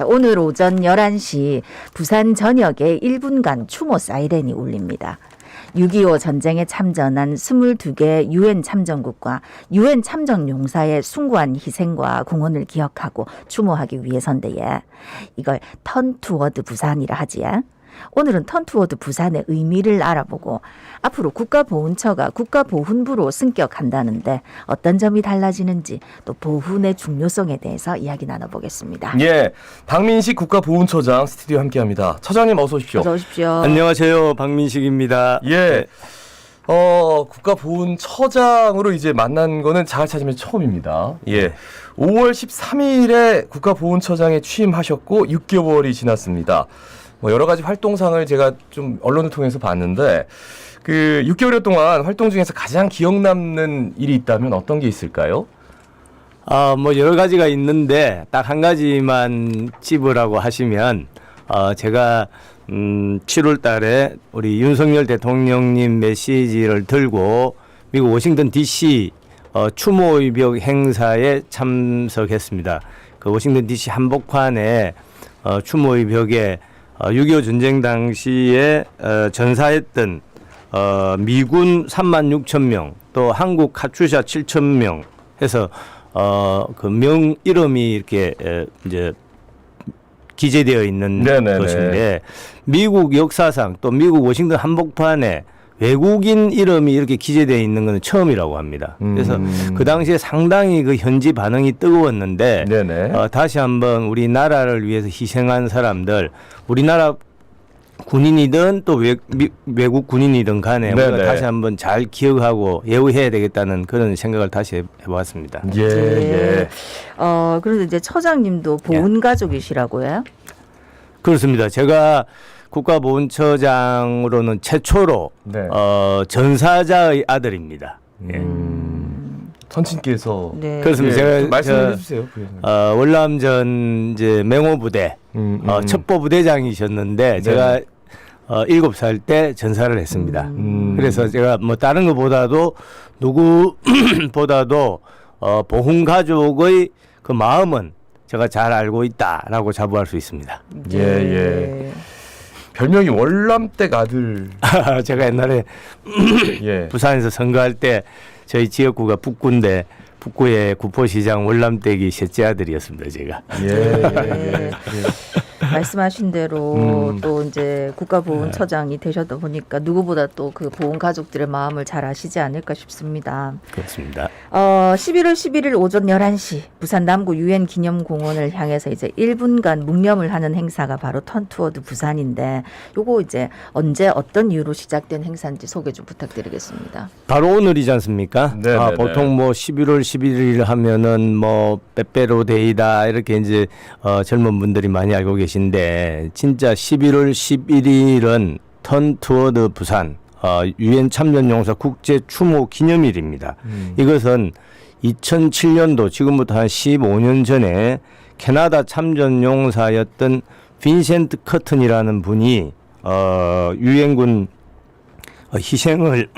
오늘 오전 11시 부산 전역에 1분간 추모 사이렌이 울립니다. 6.25 전쟁에 참전한 22개 유엔 참전국과 유엔 참전 용사의 숭고한 희생과 공헌을 기억하고 추모하기 위해서인데 이걸 턴 투워드 부산이라 하지. 오늘은 턴 투워드 부산의 의미를 알아보고 앞으로 국가보훈처가 국가보훈부로 승격한다는데 어떤 점이 달라지는지 또 보훈의 중요성에 대해서 이야기 나눠보겠습니다. 예, 박민식 국가보훈처장 스튜디오 함께합니다. 처장님 어서 오십시오. 어서 오십시오. 안녕하세요, 박민식입니다. 예, 국가보훈처장으로 이제 만난 거는 자갈 찾으면서 처음입니다. 예, 5월 13일에 국가보훈처장에 취임하셨고 6개월이 지났습니다. 뭐 여러 가지 활동상을 제가 좀 언론을 통해서 봤는데 그 6개월 동안 활동 중에서 가장 기억 남는 일이 있다면 어떤 게 있을까요? 뭐 여러 가지가 있는데 딱 한 가지만 찝으라고 하시면 제가 7월 달에 우리 윤석열 대통령님 메시지를 들고 미국 워싱턴 DC 추모의벽 행사에 참석했습니다. 그 워싱턴 DC 한복판에 추모의벽에 6.25 전쟁 당시에 전사했던 미군 36,000명 또 한국 카츄샤 7,000명 해서 그 명 이름이 이렇게 이제 기재되어 있는 네네네. 것인데 미국 역사상 또 미국 워싱턴 한복판에 외국인 이름이 이렇게 기재되어 있는 것은 처음이라고 합니다. 그래서 그 당시에 상당히 그 현지 반응이 뜨거웠는데 다시 한번 우리나라를 위해서 희생한 사람들, 우리나라 군인이든 또 외국 군인이든 간에 우리가 다시 한번 잘 기억하고 예우해야 되겠다는 그런 생각을 다시 해보았습니다. 예. 그런데 이제 처장님도 보훈 가족이시라고요? 그렇습니다. 제가 국가보훈처장으로는 최초로 전사자의 아들입니다. 선친께서 그렇습니다. 제가 말씀해 주세요. 월남전 이제 맹호부대 첩보부대장이셨는데 제가 7살 때 전사를 했습니다. 그래서 제가 뭐 다른 것보다도 누구보다도 보훈 가족의 그 마음은 제가 잘 알고 있다라고 자부할 수 있습니다. 예. 별명이 월남댁 아들. 제가 옛날에 부산에서 선거할 때 저희 지역구가 북구인데 북구의 구포시장 월남댁이 셋째 아들이었습니다. 제가. 예. 말씀하신 대로 또 이제 국가보훈처장이 되셨다 보니까 누구보다 또 그 보훈 가족들의 마음을 잘 아시지 않을까 싶습니다. 그렇습니다. 11월 11일 오전 11시 부산 남구 유엔 기념공원을 향해서 이제 1분간 묵념을 하는 행사가 바로 턴 투워드 부산인데 요거 이제 언제 어떤 이유로 시작된 행사인지 소개 좀 부탁드리겠습니다. 바로 오늘이지 않습니까? 네네네. 보통 뭐 11월 11일 하면은 뭐 빼빼로 데이다 이렇게 이제 젊은 분들이 많이 알고 계신데 진짜 11월 11일은 턴 투워드 부산 유엔 참전용사 국제 추모 기념일입니다. 이것은 2007년도 지금부터 한 15년 전에 캐나다 참전용사였던 빈센트 커튼이라는 분이 유엔군 희생을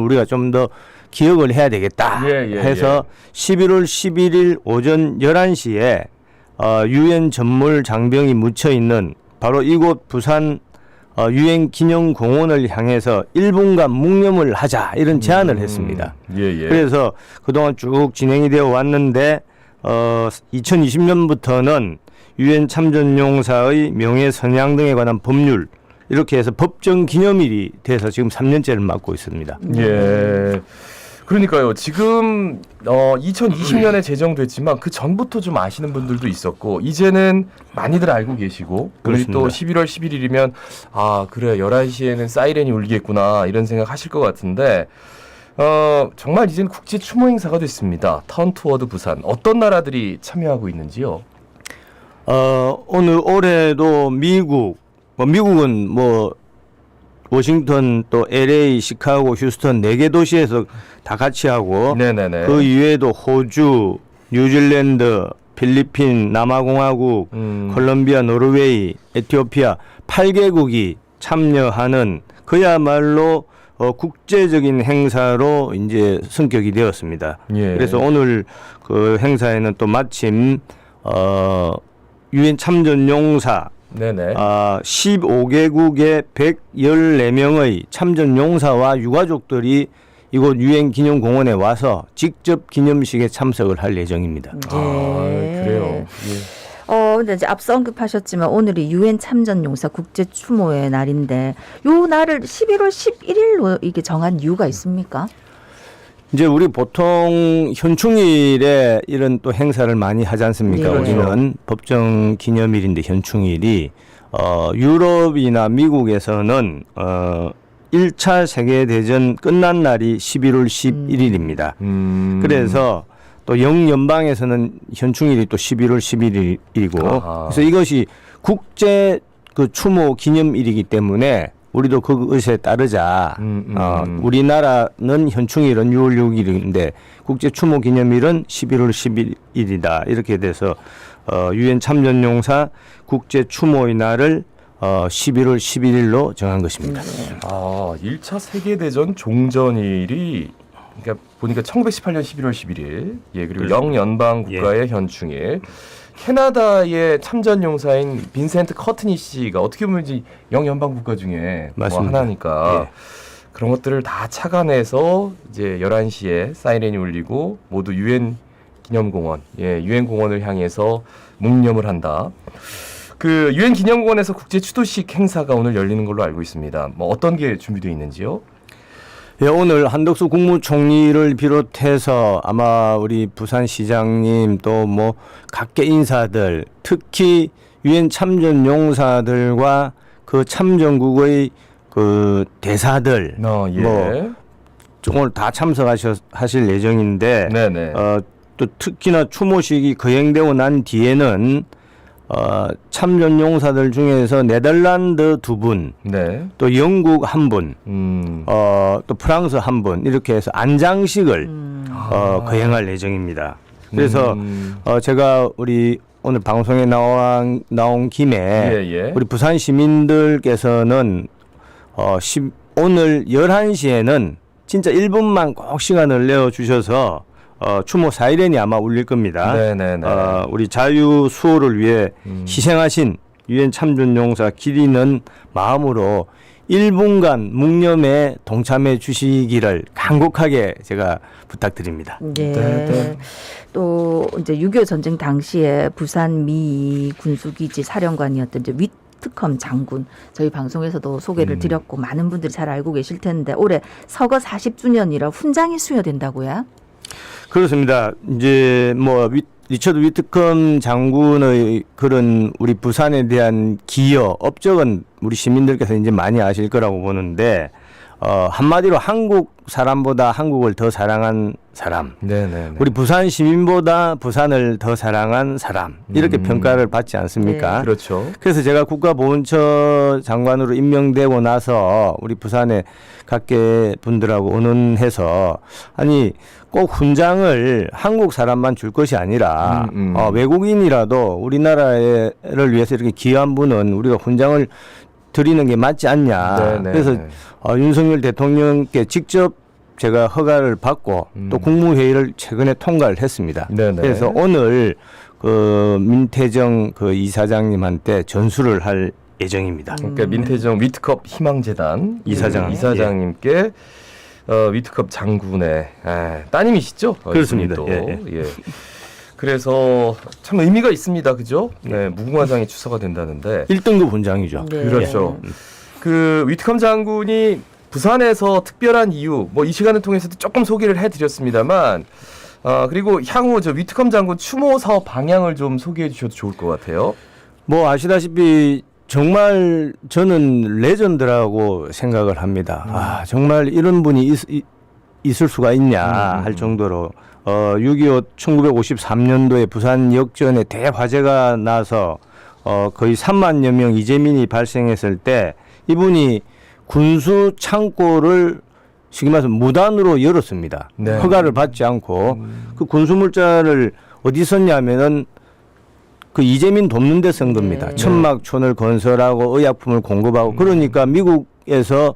우리가 좀 더 기억을 해야 되겠다 해서 11월 11일 오전 11시에 유엔 전몰 장병이 묻혀 있는 바로 이곳 부산 유엔 기념공원을 향해서 1분간 묵념을 하자 이런 제안을 했습니다. 그래서 그동안 쭉 진행이 되어 왔는데 2020년부터는 유엔 참전용사의 명예선양 등에 관한 법률 이렇게 해서 법정 기념일이 돼서 지금 3년째를 맞고 있습니다. 예. 그러니까요. 지금 2020년에 제정됐지만 그 전부터 좀 아시는 분들도 있었고 이제는 많이들 알고 계시고 그리고 또 11월 11일이면 아 그래 11시에는 사이렌이 울리겠구나 이런 생각 하실 것 같은데 정말 이제는 국제 추모 행사가 됐습니다. 턴 투워드 부산. 어떤 나라들이 참여하고 있는지요? 오늘 올해도 미국은 뭐 워싱턴 또 LA, 시카고, 휴스턴 4개 도시에서 다 같이 하고 그 이외에도 호주, 뉴질랜드, 필리핀, 남아공화국, 콜롬비아, 노르웨이, 에티오피아 8개국이 참여하는 그야말로 국제적인 행사로 이제 성격이 되었습니다. 그래서 오늘 그 행사에는 또 마침 유엔 참전용사 네네. 15개국의 114명의 참전용사와 유가족들이 이곳 유엔 기념공원에 와서 직접 기념식에 참석을 할 예정입니다. 그래요. 예. 근데 이제 앞서 언급하셨지만 오늘이 유엔 참전용사 국제 추모의 날인데 요 날을 11월 11일로 이게 정한 이유가 있습니까? 이제 우리 보통 현충일에 이런 또 행사를 많이 하지 않습니까? 네. 우리는 법정 기념일인데 현충일이 유럽이나 미국에서는 1차 세계대전 끝난 날이 11월 11일입니다. 그래서 또 영연방에서는 현충일이 또 11월 11일이고 아하. 그래서 이것이 국제 그 추모 기념일이기 때문에 우리도 그것에 따르자 우리나라는 현충일은 6월 6일인데 국제 추모 기념일은 11월 11일이다. 이렇게 돼서 유엔 참전용사 국제 추모의 날을 11월 11일로 정한 것입니다. 1차 세계대전 종전일이 그러니까 보니까 1918년 11월 11일. 예, 그리고 영연방 국가의 현충일. 캐나다의 참전용사인 빈센트 커트니 씨가 어떻게 보면 이제 영연방 국가 중에 뭐 맞습니다. 하나니까 예. 그런 것들을 다 착안해서 이제 11시에 사이렌이 울리고 모두 유엔 기념공원, 유엔 공원을 향해서 묵념을 한다. 그 유엔 기념공원에서 국제 추도식 행사가 오늘 열리는 걸로 알고 있습니다. 뭐 어떤 게 준비되어 있는지요? 예, 오늘 한덕수 국무총리를 비롯해서 아마 우리 부산시장님 또 뭐 각계 인사들 특히 유엔 참전용사들과 그 참전국의 그 대사들 예. 뭐 오늘 다 참석하실 예정인데 네네. 또 특히나 추모식이 거행되고 난 뒤에는 참전용사들 중에서 네덜란드 2분, 네. 또 영국 1분, 또 프랑스 1분 이렇게 해서 안장식을 거행할 예정입니다. 그래서 제가 우리 오늘 방송에 나온 김에 우리 부산 시민들께서는 오늘 11시에는 진짜 1분만 꼭 시간을 내어주셔서 추모 사이렌이 아마 울릴 겁니다. 네네네. 우리 자유 수호를 위해 희생하신 유엔 참전용사 기리는 마음으로 1분간 묵념에 동참해 주시기를 간곡하게 제가 부탁드립니다. 네. 또 이제 6.25 전쟁 당시에 부산 미 군수기지 사령관이었던 이제 위트컴 장군 저희 방송에서도 소개를 드렸고 많은 분들이 잘 알고 계실 텐데 올해 서거 40주년이라 훈장이 수여된다고요? 그렇습니다. 이제 뭐 리처드 위트컴 장군의 그런 우리 부산에 대한 기여, 업적은 우리 시민들께서 이제 많이 아실 거라고 보는데 한마디로 한국 사람보다 한국을 더 사랑한 사람, 네네. 우리 부산 시민보다 부산을 더 사랑한 사람 이렇게 평가를 받지 않습니까? 네. 그렇죠. 그래서 제가 국가보훈처 장관으로 임명되고 나서 우리 부산의 각계 분들하고 의논해서 아니 꼭 훈장을 한국 사람만 줄 것이 아니라 외국인이라도 우리나라를 위해서 이렇게 기여한 분은 우리가 훈장을 드리는 게 맞지 않냐. 네네. 그래서 윤석열 대통령께 직접 제가 허가를 받고 또 국무회의를 최근에 통과를 했습니다. 네네. 그래서 오늘 그 민태정 그 이사장님한테 전수를 할 예정입니다. 그러니까 민태정 위트컵 희망재단 이사장님께 위트컵 장군의 따님이시죠? 그렇습니다. 또. 예. 그래서 참 의미가 있습니다, 그죠? 네, 무궁화장이 추서가 된다는데. 1등급 훈장이죠. 네. 그렇죠. 그 위트컴 장군이 부산에서 특별한 이유, 뭐 이 시간을 통해서도 조금 소개를 해드렸습니다만, 그리고 향후 저 위트컴 장군 추모 사업 방향을 좀 소개해 주셔도 좋을 것 같아요. 뭐 아시다시피 정말 저는 레전드라고 생각을 합니다. 정말 이런 분이 있을 수가 있냐 할 정도로 6.25 1953년도에 부산 역전에 대화재가 나서 거의 3만여 명 이재민이 발생했을 때 이분이 군수 창고를 쉽게 말해서 무단으로 열었습니다. 네. 허가를 받지 않고 그 군수 물자를 어디 썼냐면은 그 이재민 돕는 데 쓴 겁니다. 네. 천막촌을 건설하고 의약품을 공급하고 그러니까 미국에서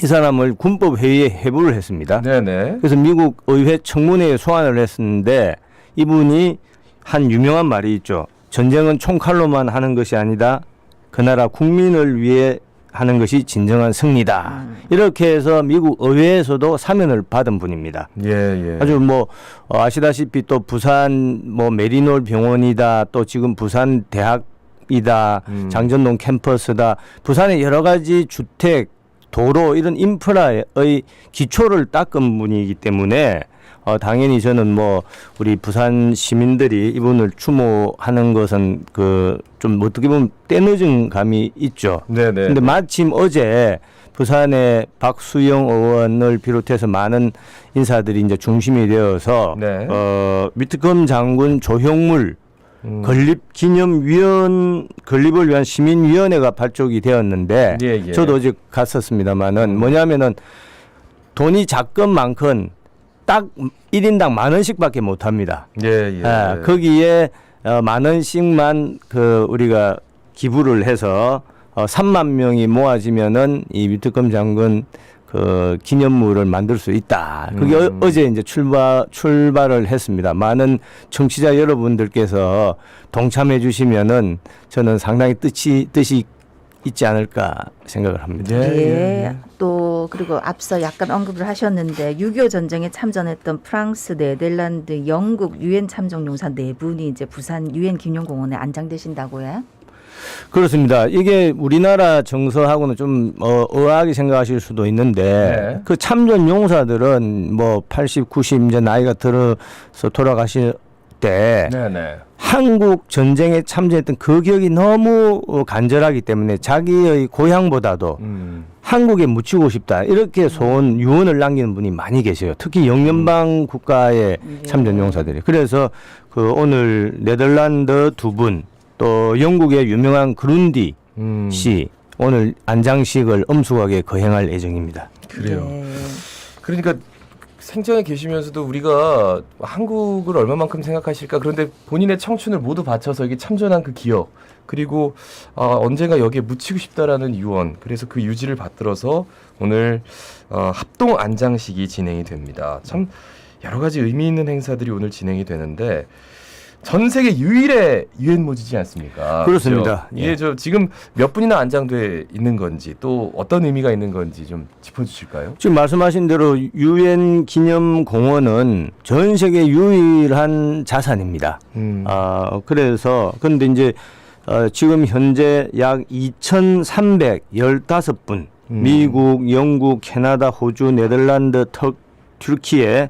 이 사람을 군법 회의에 회부를 했습니다. 네네. 그래서 미국 의회 청문회에 소환을 했었는데 이분이 한 유명한 말이 있죠. 전쟁은 총칼로만 하는 것이 아니다. 그 나라 국민을 위해 하는 것이 진정한 승리다. 이렇게 해서 미국 의회에서도 사면을 받은 분입니다. 예. 아주 뭐 아시다시피 또 부산 뭐 메리놀 병원이다. 또 지금 부산 대학이다. 장전동 캠퍼스다. 부산의 여러 가지 주택, 도로 이런 인프라의 기초를 닦은 분이기 때문에 당연히 저는 뭐 우리 부산 시민들이 이분을 추모하는 것은 그 좀 어떻게 보면 때늦은 감이 있죠. 네네. 근데 마침 어제 부산의 박수영 의원을 비롯해서 많은 인사들이 이제 중심이 되어서 네. 위트컴 장군 조형물 건립을 위한 시민위원회가 발족이 되었는데 예. 저도 어제 갔었습니다만은 뭐냐면은 돈이 작건 많건 딱 1인당 10,000원씩밖에 못 합니다. 예. 거기에 10,000원씩만 그 우리가 기부를 해서 3만 명이 모아지면은 이 위트컴 장군 그 기념물을 만들 수 있다. 그게 어제 이제 출발을 했습니다. 많은 청취자 여러분들께서 동참해 주시면은 저는 상당히 뜻이 있지 않을까 생각을 합니다. 예. 또 그리고 앞서 약간 언급을 하셨는데 6.25 전쟁에 참전했던 프랑스, 네덜란드, 영국 유엔 참전 용사 4분이 이제 부산 유엔 기념공원에 안장되신다고요? 그렇습니다. 이게 우리나라 정서하고는 좀 의아하게 생각하실 수도 있는데 네. 그 참전 용사들은 뭐 80, 90 이제 나이가 들어서 돌아가실 때 네네. 한국 전쟁에 참전했던 그 기억이 너무 간절하기 때문에 자기의 고향보다도 한국에 묻히고 싶다 이렇게 유언을 남기는 분이 많이 계세요. 특히 영연방 국가의 참전 용사들이. 그래서 그 오늘 네덜란드 2분 또 영국의 유명한 그룬디 씨 오늘 안장식을 엄숙하게 거행할 예정입니다. 그래요. 네. 그러니까 생전에 계시면서도 우리가 한국을 얼마만큼 생각하실까? 그런데 본인의 청춘을 모두 바쳐서 이게 참전한 그 기억 그리고 언젠가 여기에 묻히고 싶다라는 유언 그래서 그 유지를 받들어서 오늘 합동 안장식이 진행이 됩니다. 참 여러 가지 의미 있는 행사들이 오늘 진행이 되는데 전 세계 유일의 유엔 모지지 않습니까? 그렇습니다. 그렇죠? 이게 저 지금 몇 분이나 안장돼 있는 건지 또 어떤 의미가 있는 건지 좀 짚어주실까요? 지금 말씀하신 대로 유엔 기념공원은 전 세계 유일한 자산입니다. 그래서 근데 이제 지금 현재 약 2,315분 미국, 영국, 캐나다, 호주, 네덜란드, 튀르키예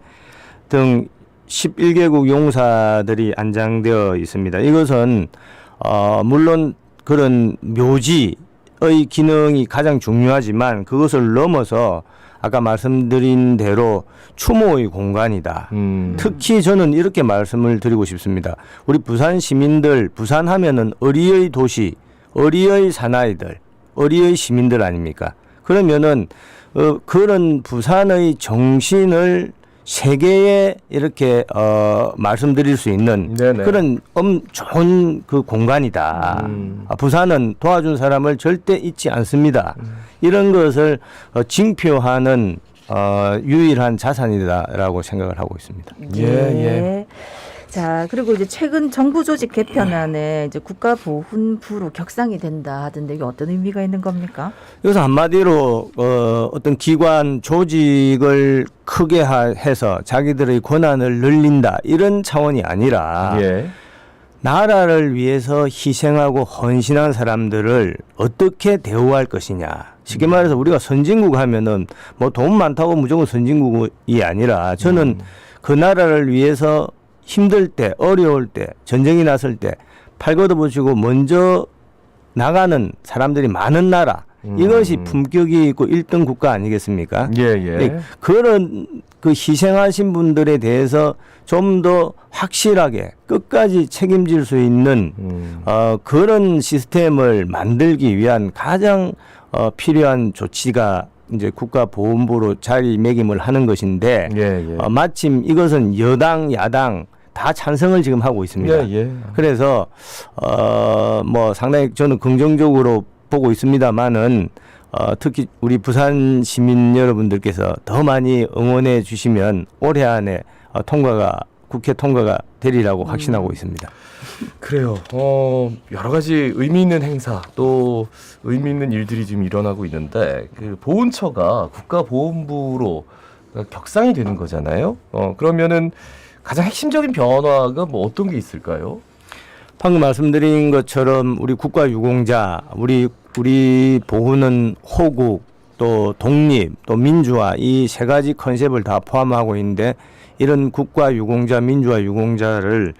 등 11개국 용사들이 안장되어 있습니다. 이것은 물론 그런 묘지의 기능이 가장 중요하지만 그것을 넘어서 아까 말씀드린 대로 추모의 공간이다. 특히 저는 이렇게 말씀을 드리고 싶습니다. 우리 부산 시민들, 부산 하면은 어리의 도시, 어리의 사나이들, 어리의 시민들 아닙니까? 그러면은 그런 부산의 정신을 세계에 이렇게 말씀드릴 수 있는 네네. 그런 좋은 그 공간이다. 부산은 도와준 사람을 절대 잊지 않습니다. 이런 것을 징표하는 유일한 자산이다라고 생각을 하고 있습니다. 예. 자, 그리고 이제 최근 정부 조직 개편안에 이제 국가보훈부로 격상이 된다 하던데 이게 어떤 의미가 있는 겁니까? 그래서 한마디로 어떤 기관 조직을 크게 해서 자기들의 권한을 늘린다 이런 차원이 아니라 예. 나라를 위해서 희생하고 헌신한 사람들을 어떻게 대우할 것이냐. 쉽게 말해서 우리가 선진국 하면은 뭐 돈 많다고 무조건 선진국이 아니라 저는 그 나라를 위해서 힘들 때, 어려울 때, 전쟁이 났을 때 팔 걷어붙이고 먼저 나가는 사람들이 많은 나라. 이것이 품격이 있고 1등 국가 아니겠습니까? 예. 그런 그 희생하신 분들에 대해서 좀 더 확실하게 끝까지 책임질 수 있는 그런 시스템을 만들기 위한 가장 필요한 조치가 이제 국가보훈부로 자리매김을 하는 것인데 예. 마침 이것은 여당, 야당 다 찬성을 지금 하고 있습니다. 예. 그래서 뭐 상당히 저는 긍정적으로 보고 있습니다만은 특히 우리 부산 시민 여러분들께서 더 많이 응원해 주시면 올해 안에 국회 통과가 되리라고 확신하고 있습니다. 그래요. 여러 가지 의미 있는 행사 또 의미 있는 일들이 지금 일어나고 있는데 그 보훈처가 국가보훈부로 격상이 되는 거잖아요. 그러면은 가장 핵심적인 변화가 뭐 어떤 게 있을까요? 방금 말씀드린 것처럼 우리 국가유공자, 우리 보훈은 호국, 또 독립, 또 민주화 이 세 가지 컨셉을 다 포함하고 있는데 이런 국가유공자, 민주화 유공자를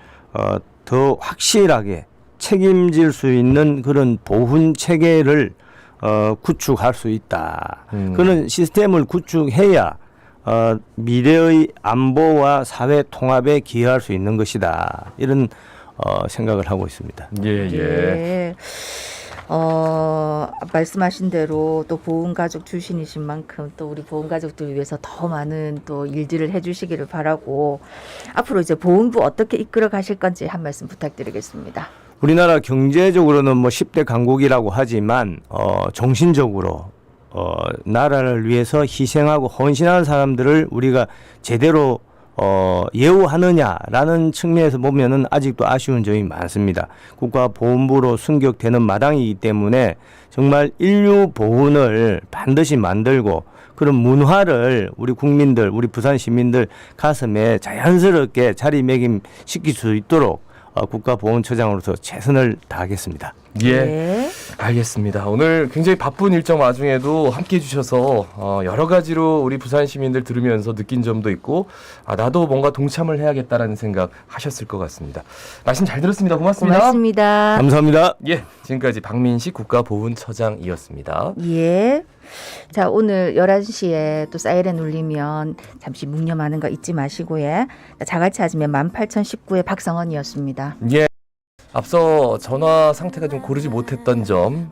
더 확실하게 책임질 수 있는 그런 보훈 체계를 구축할 수 있다. 그런 시스템을 구축해야 미래의 안보와 사회 통합에 기여할 수 있는 것이다. 이런 생각을 하고 있습니다. 예. 말씀하신 대로 또 보훈가족 출신이신 만큼 또 우리 보훈가족들 위해서 더 많은 또 일들을 해주시기를 바라고 앞으로 이제 보훈부 어떻게 이끌어 가실 건지 한 말씀 부탁드리겠습니다. 우리나라 경제적으로는 뭐 10대 강국이라고 하지만 정신적으로 나라를 위해서 희생하고 헌신하는 사람들을 우리가 제대로 예우하느냐라는 측면에서 보면은 아직도 아쉬운 점이 많습니다. 국가보훈부로 승격되는 마당이기 때문에 정말 인류 보훈을 반드시 만들고 그런 문화를 우리 국민들, 우리 부산 시민들 가슴에 자연스럽게 자리매김시킬 수 있도록 국가보훈처장으로서 최선을 다하겠습니다. 예. 알겠습니다. 오늘 굉장히 바쁜 일정 와중에도 함께 해주셔서 여러 가지로 우리 부산 시민들 들으면서 느낀 점도 있고 나도 뭔가 동참을 해야겠다라는 생각 하셨을 것 같습니다. 말씀 잘 들었습니다. 고맙습니다. 고맙습니다. 감사합니다. 예, 지금까지 박민식 국가보훈처장이었습니다. 예. 자, 오늘 11시에 또 사이렌 울리면 잠시 묵념하는 거 잊지 마시고요. 자갈치 아침에 18,019의 박성원이었습니다. 예. 앞서 전화 상태가 좀 고르지 못했던 점